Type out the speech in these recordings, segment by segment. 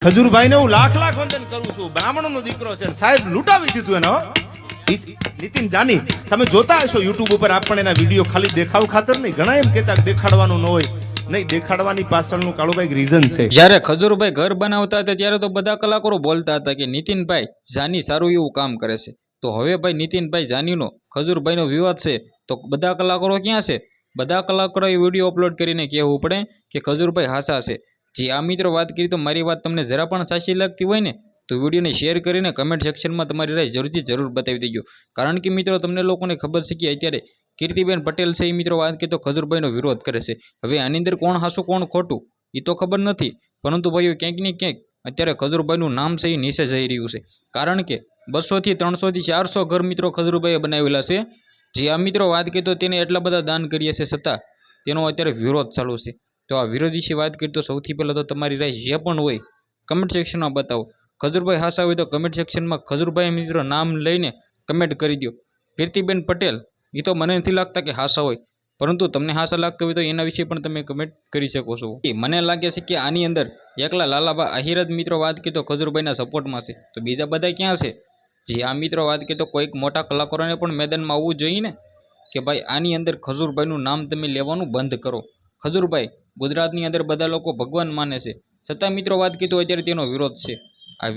ખજૂરભાઈ ને હું લાખ લાખ વંદન કરું છું, બ્રાહ્મણ નો દીકરો છે, સાહેબ લૂંટાવી દીધું એને. નીતિન જાની તમે જોતા હશો યુટ્યુબ ઉપર આપણે એના વિડીયો ખાલી દેખાવ ખાતર નહીં, ઘણા એમ કહેતા દેખાડવાનું ન હોય, નહીં દેખાડવાની પાછળનું કાળુભાઈ રીઝન છે. જ્યારે ખજૂરભાઈ ઘર બનાવતા હતા ત્યારે તો બધા કલાકારો બોલતા હતા કે નીતિનભાઈ જાની સારું એવું કામ કરે છે. તો હવે ભાઈ નીતિનભાઈ જાનીનો ખજૂરભાઈનો વિવાદ છે તો બધા કલાકારો ક્યાં છે? બધા કલાકારોએ વિડીયો અપલોડ કરીને કહેવું પડે કે ખજૂરભાઈ હાસા છે. જે આ મિત્રો વાત કરી તો મારી વાત તમને જરા પણ સાચી લાગતી હોય ને તો વિડીયોને શેર કરીને કમેન્ટ સેક્શનમાં તમારી રાય જરૂર બતાવી દેજો. કારણ કે મિત્રો તમને લોકોને ખબર છે કે અત્યારે કીર્તિબેન પટેલ છે એ મિત્રો વાત કરી તો ખજૂરભાઈનો વિરોધ કરે છે. હવે આની અંદર કોણ હાસું કોણ ખોટું એ તો ખબર નથી, પરંતુ ભાઈઓ ક્યાંક ને ક્યાંક અત્યારે ખજૂરભાઈનું નામ છે એ નીચે જઈ રહ્યું છે. કારણ કે 200 થી 300 થી 400 ઘર મિત્રો ખજૂરભાઈએ બનાવેલા છે. જે આ મિત્રો વાત કરી તો તેને એટલા બધા દાન કરીએ છે છતાં તેનો અત્યારે વિરોધ ચાલુ છે. તો આ વિરોધ વિશે વાત કરી તો સૌથી પહેલાં તો તમારી રાય જે પણ હોય કમેન્ટ સેક્શનમાં બતાવો. ખજૂરભાઈ હાસા હોય તો કમેન્ટ સેક્શનમાં ખજૂરભાઈ મિત્રો નામ લઈને કમેન્ટ કરી દો. કીર્તિબેન પટેલ એ તો મને નથી લાગતા કે હાસા હોય, પરંતુ તમને હાસા લાગતા હોય તો એના વિશે પણ તમે કમેન્ટ કરી શકો છો. મને લાગે છે કે આની અંદર એકલા લાલાબા આહિર જ મિત્રો વાત કરી તો ખજૂરભાઈના સપોર્ટમાં છે, તો બીજા બધા ક્યાં છે? જે આ મિત્રો વાત કરી તો કોઈક મોટા કલાકારોને પણ મેદાનમાં આવવું જોઈએ ને કે ભાઈ આની અંદર ખજૂરભાઈનું નામ તમે લેવાનું બંધ કરો. ખજૂરભાઈ ગુજરાતની અંદર બધા લોકો ભગવાન માને છે, છતાં મિત્રો વાત કરી તો અત્યારે તેનો વિરોધ છે. આ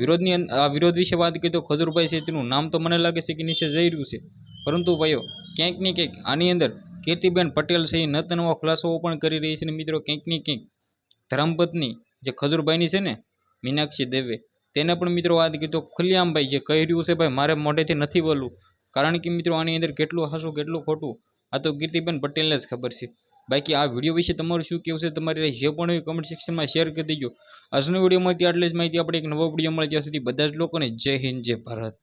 વિરોધ વિશે વાત કરી તો ખજૂરભાઈ છે તેનું નામ તો મને લાગે છે કે નીચે જઈ રહ્યું છે, પરંતુ ભાઈઓ ક્યાંક ને ક્યાંક આની અંદર કીર્તિબેન પટેલ છે એ નવા ખુલાસાઓ પણ કરી રહી છે. અને મિત્રો ક્યાંક ને ક્યાંક ધર્મપત્ની જે ખજૂરભાઈની છે ને મીનાક્ષી દેવે તેને પણ મિત્રો વાત કરી તો ખુલ્લેઆમ ભાઈ જે કહી રહ્યું છે ભાઈ મારે મોઢેથી નથી બોલવું. કારણ કે મિત્રો આની અંદર કેટલું હાસું કેટલું ખોટું આ તો કીર્તિબેન પટેલને જ ખબર છે. બાકી આ વિડીયો વિશે તમારું શું કહેવું છે તમારી જે પણ હોય કમેન્ટ સેક્શનમાં શેર કરી દેજો. આજનો વિડીયોમાંથી આટલી જ માહિતી. આપણે એક નવો વિડીયો મળે ત્યાં સુધી બધા જ લોકોને જય હિન્દ જય ભારત.